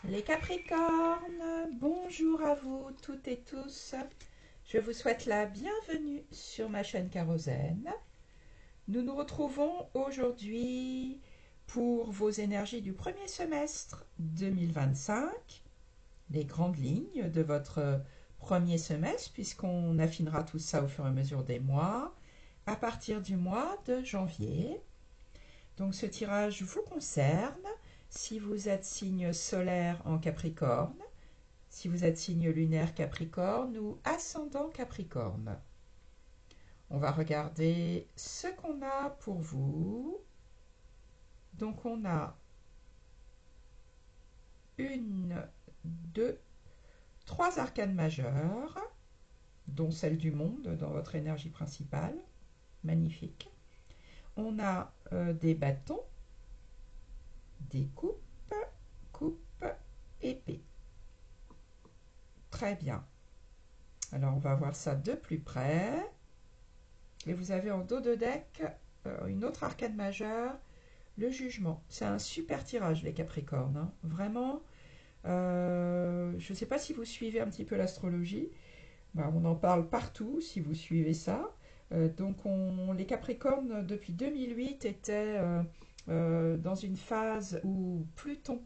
Les Capricornes, bonjour à vous toutes et tous. Je vous souhaite la bienvenue sur ma chaîne Kérosène. Nous nous retrouvons aujourd'hui pour vos énergies du premier semestre 2025, les grandes lignes de votre premier semestre, puisqu'on affinera tout ça au fur et à mesure des mois, à partir du mois de janvier. Donc ce tirage vous concerne si vous êtes signe solaire en Capricorne, si vous êtes signe lunaire Capricorne ou ascendant Capricorne. On va regarder ce qu'on a pour vous. Donc on a une, deux, trois arcanes majeures, dont celle du monde dans votre énergie principale. Magnifique. On a des bâtons, des coupes, épées. Très bien. Alors on va voir ça de plus près. Et vous avez en dos de deck une autre arcane majeure, le jugement. C'est un super tirage les Capricornes, hein. Vraiment, je ne sais pas si vous suivez un petit peu l'astrologie. Ben, on en parle partout si vous suivez ça. Les Capricornes depuis 2008 étaient dans une phase où Pluton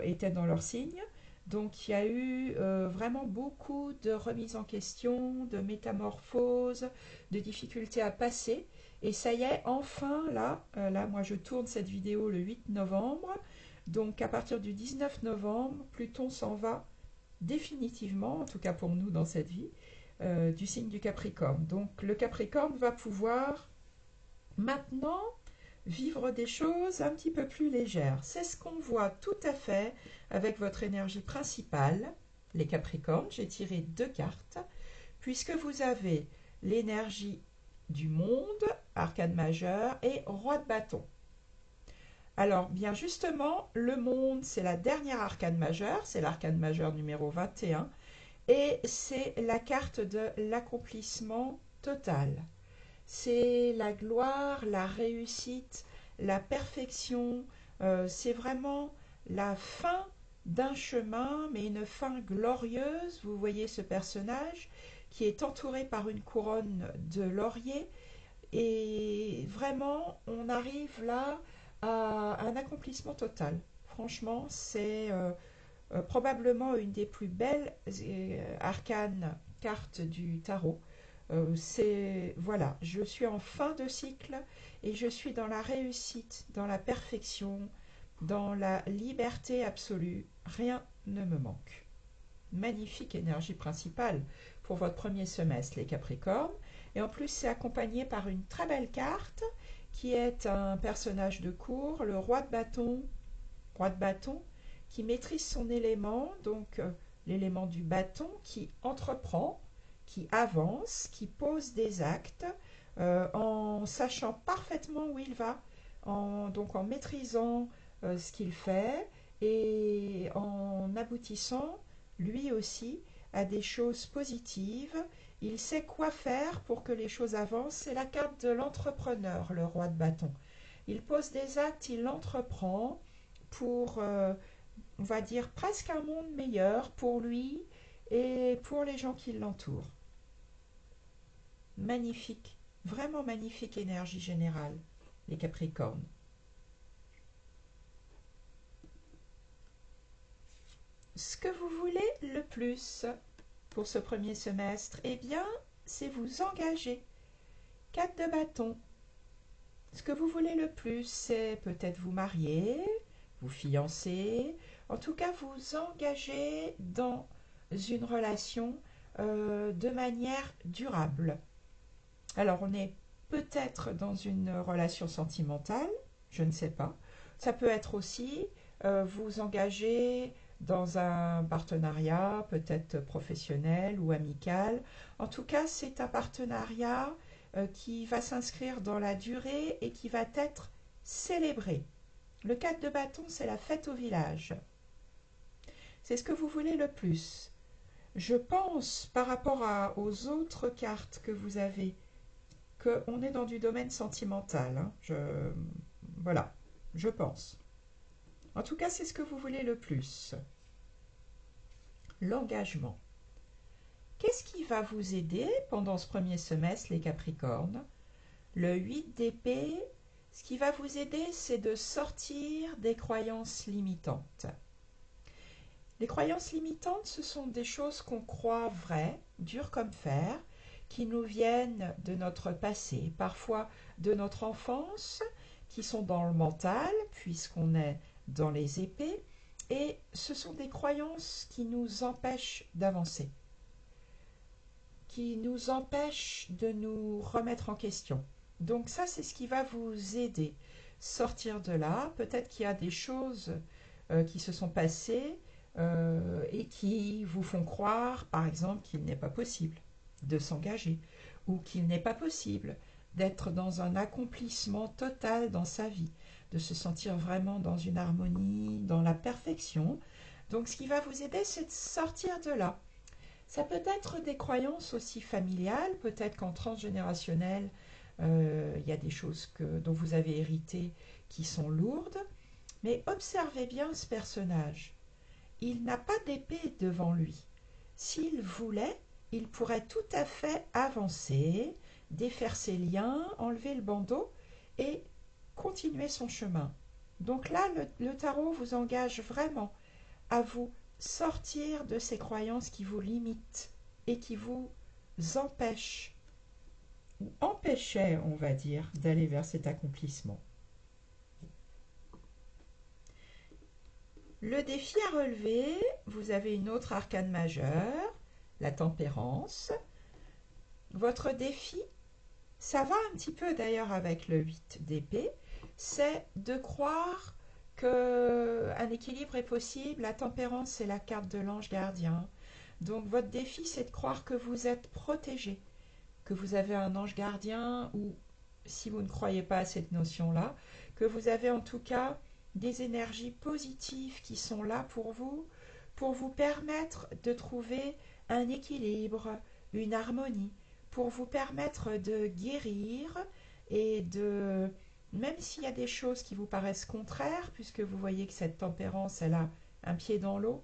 était dans leur signe. Donc il y a eu vraiment beaucoup de remises en question, de métamorphoses, de difficultés à passer. Et ça y est, enfin là moi je tourne cette vidéo le 8 novembre. Donc à partir du 19 novembre, Pluton s'en va définitivement, en tout cas pour nous dans cette vie, du signe du Capricorne. Donc le Capricorne va pouvoir maintenant vivre des choses un petit peu plus légères. C'est ce qu'on voit tout à fait avec votre énergie principale, les Capricornes. J'ai tiré deux cartes, puisque vous avez l'énergie du monde, arcane majeur, et roi de bâton. Alors, bien justement, le monde, c'est la dernière arcane majeure, c'est l'arcane majeure numéro 21, et c'est la carte de l'accomplissement total. C'est la gloire, la réussite, la perfection. C'est vraiment la fin d'un chemin, mais une fin glorieuse. Vous voyez ce personnage qui est entouré par une couronne de laurier. Et vraiment, on arrive là à un accomplissement total. Franchement, c'est probablement une des plus belles arcanes cartes du tarot. Voilà, je suis en fin de cycle et je suis dans la réussite, dans la perfection, dans la liberté absolue. Rien ne me manque. Magnifique énergie principale pour votre premier semestre, les Capricornes. Et en plus, c'est accompagné par une très belle carte qui est un personnage de cour, le roi de bâton, qui maîtrise son élément, donc l'élément du bâton, qui entreprend, qui avance, qui pose des actes en sachant parfaitement où il va, donc en maîtrisant ce qu'il fait et en aboutissant lui aussi à des choses positives. Il sait quoi faire pour que les choses avancent. C'est la carte de l'entrepreneur, le roi de bâton. Il pose des actes, il entreprend pour, on va dire, presque un monde meilleur pour lui et pour les gens qui l'entourent. Magnifique, vraiment magnifique énergie générale, les Capricornes. Ce que vous voulez le plus pour ce premier semestre, eh bien, c'est vous engager. 4 de bâton. Ce que vous voulez le plus, c'est peut-être vous marier, vous fiancer, en tout cas vous engager dans une relation de manière durable. Alors on est peut-être dans une relation sentimentale, je ne sais pas. Ça peut être aussi vous engager dans un partenariat, peut-être professionnel ou amical. En tout cas, c'est un partenariat qui va s'inscrire dans la durée et qui va être célébré. Le 4 de bâton, c'est la fête au village. C'est ce que vous voulez le plus. Je pense, par rapport aux autres cartes que vous avez, qu'on est dans du domaine sentimental, hein. Voilà, je pense. En tout cas, c'est ce que vous voulez le plus. L'engagement. Qu'est-ce qui va vous aider pendant ce premier semestre, les Capricornes? Le 8 d'épée, ce qui va vous aider, c'est de sortir des croyances limitantes. Les croyances limitantes, ce sont des choses qu'on croit vraies, dures comme fer, qui nous viennent de notre passé, parfois de notre enfance, qui sont dans le mental, puisqu'on est dans les épées, et ce sont des croyances qui nous empêchent d'avancer, qui nous empêchent de nous remettre en question. Donc ça, c'est ce qui va vous aider. Sortir de là, peut-être qu'il y a des choses qui se sont passées et qui vous font croire, par exemple, qu'il n'est pas possible de s'engager ou qu'il n'est pas possible d'être dans un accomplissement total dans sa vie, de se sentir vraiment dans une harmonie, dans la perfection. Donc ce qui va vous aider, c'est de sortir de là. Ça peut être des croyances aussi familiales, peut-être qu'en transgénérationnel, il y a des choses dont vous avez hérité qui sont lourdes, mais observez bien ce personnage. Il n'a pas d'épée devant lui. S'il voulait, il pourrait tout à fait avancer, défaire ses liens, enlever le bandeau et continuer son chemin. Donc là, le tarot vous engage vraiment à vous sortir de ces croyances qui vous limitent et qui vous empêchent, ou empêchaient, on va dire, d'aller vers cet accomplissement. Le défi à relever, vous avez une autre arcane majeure, la tempérance. Votre défi, ça va un petit peu d'ailleurs avec le 8 d'épée, c'est de croire qu'un équilibre est possible. La tempérance, c'est la carte de l'ange gardien. Donc votre défi, c'est de croire que vous êtes protégé, que vous avez un ange gardien, ou si vous ne croyez pas à cette notion-là, que vous avez en tout cas des énergies positives qui sont là pour vous permettre de trouver un équilibre, une harmonie, pour vous permettre de guérir et de, même s'il y a des choses qui vous paraissent contraires, puisque vous voyez que cette tempérance, elle a un pied dans l'eau,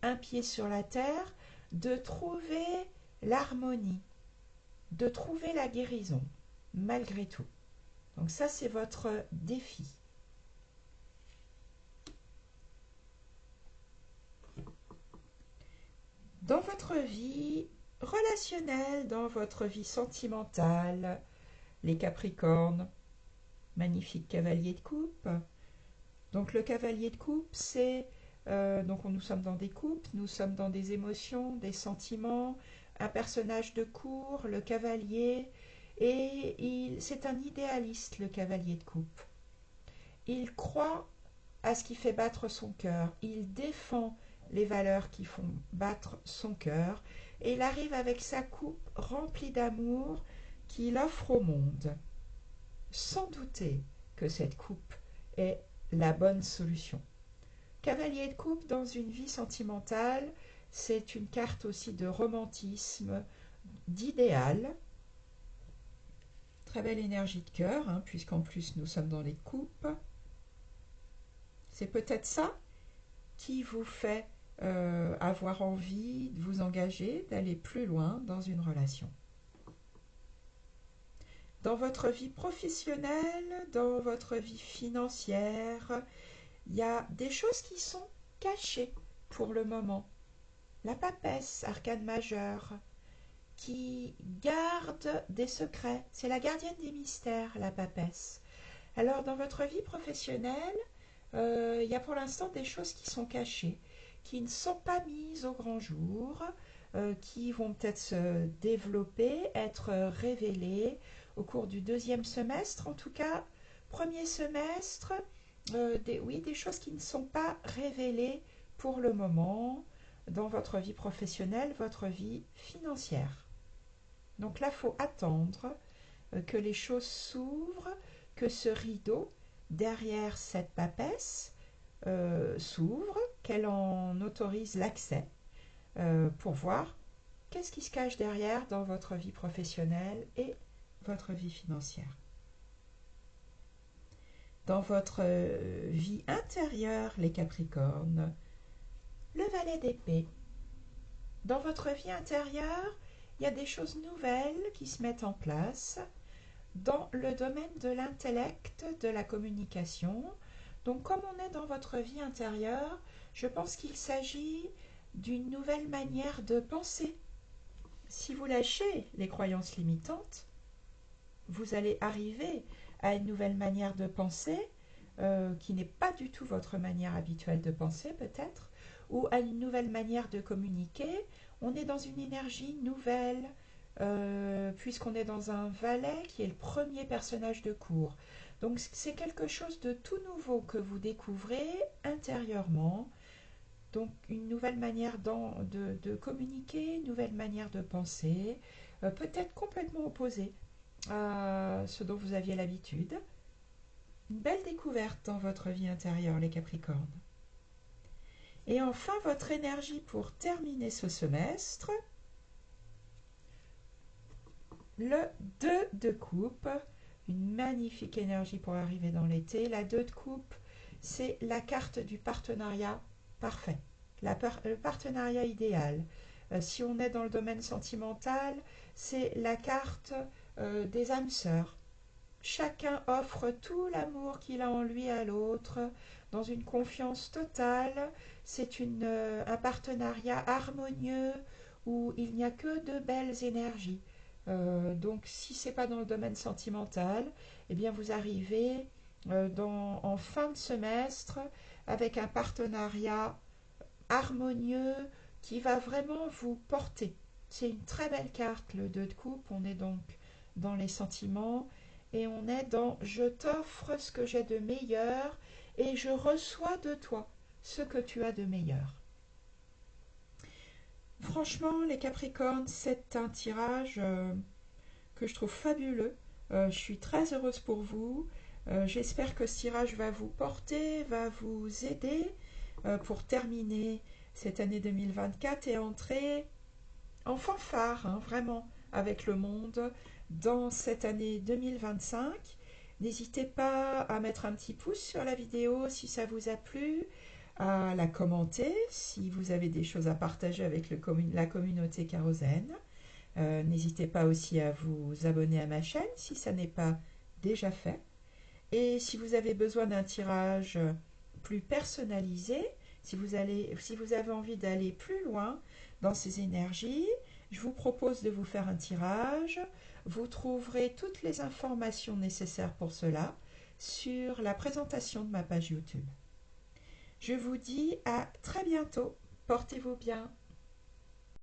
un pied sur la terre, de trouver l'harmonie, de trouver la guérison, malgré tout. Donc ça, c'est votre défi. Dans votre vie relationnelle, dans votre vie sentimentale, les Capricornes, magnifique cavalier de coupe. Donc le cavalier de coupe, c'est donc nous sommes dans des coupes, nous sommes dans des émotions, des sentiments, un personnage de cour, le cavalier, et c'est un idéaliste, le cavalier de coupe. Il croit à ce qui fait battre son cœur, il défend les valeurs qui font battre son cœur, et il arrive avec sa coupe remplie d'amour qu'il offre au monde, sans douter que cette coupe est la bonne solution. Cavalier de coupe dans une vie sentimentale, c'est une carte aussi de romantisme, d'idéal. Très belle énergie de cœur, hein, puisqu'en plus nous sommes dans les coupes. C'est peut-être ça qui vous fait avoir envie de vous engager, d'aller plus loin dans une relation. Dans votre vie professionnelle, dans votre vie financière, il y a des choses qui sont cachées pour le moment. La papesse, arcane majeure, qui garde des secrets. C'est la gardienne des mystères, la papesse. Alors, dans votre vie professionnelle, il y a pour l'instant des choses qui sont cachées, qui ne sont pas mises au grand jour, qui vont peut-être se développer, être révélées au cours du deuxième semestre. En tout cas, premier semestre, des choses qui ne sont pas révélées pour le moment dans votre vie professionnelle, votre vie financière. Donc là, il faut attendre que les choses s'ouvrent, que ce rideau derrière cette papesse s'ouvre, qu'elle en autorise l'accès pour voir qu'est-ce qui se cache derrière dans votre vie professionnelle et votre vie financière. dans votre vie intérieure, les Capricornes. Le valet d'épée. Dans votre vie intérieure, il y a des choses nouvelles qui se mettent en place dans le domaine de l'intellect, de la communication. Donc comme on est dans votre vie intérieure, je pense qu'il s'agit d'une nouvelle manière de penser. Si vous lâchez les croyances limitantes, vous allez arriver à une nouvelle manière de penser qui n'est pas du tout votre manière habituelle de penser peut-être, ou à une nouvelle manière de communiquer. On est dans une énergie nouvelle, puisqu'on est dans un valet qui est le premier personnage de cour. Donc c'est quelque chose de tout nouveau que vous découvrez intérieurement. Donc une nouvelle manière de communiquer, une nouvelle manière de penser, peut-être complètement opposée à ce dont vous aviez l'habitude. Une belle découverte dans votre vie intérieure, les Capricornes. Et enfin, votre énergie pour terminer ce semestre, le 2 de coupe, une magnifique énergie pour arriver dans l'été. La 2 de coupe, c'est la carte du partenariat parfait, le partenariat idéal. Si on est dans le domaine sentimental, c'est la carte des âmes sœurs. Chacun offre tout l'amour qu'il a en lui à l'autre, dans une confiance totale. C'est un partenariat harmonieux où il n'y a que de belles énergies. Donc si ce n'est pas dans le domaine sentimental, eh bien vous arrivez en fin de semestre avec un partenariat harmonieux qui va vraiment vous porter. C'est une très belle carte, le 2 de coupe. On est donc dans les sentiments et on est dans je t'offre ce que j'ai de meilleur et je reçois de toi ce que tu as de meilleur. Franchement, les Capricornes, c'est un tirage que je trouve fabuleux. Je suis très heureuse pour vous. J'espère que ce tirage va vous porter, va vous aider pour terminer cette année 2024 et entrer en fanfare, hein, vraiment, avec le monde dans cette année 2025. N'hésitez pas à mettre un petit pouce sur la vidéo si ça vous a plu, à la commenter si vous avez des choses à partager avec la communauté Kérosène. N'hésitez pas aussi à vous abonner à ma chaîne si ça n'est pas déjà fait. Et si vous avez besoin d'un tirage plus personnalisé, si vous avez envie d'aller plus loin dans ces énergies, je vous propose de vous faire un tirage. Vous trouverez toutes les informations nécessaires pour cela sur la présentation de ma page YouTube. Je vous dis à très bientôt. Portez-vous bien.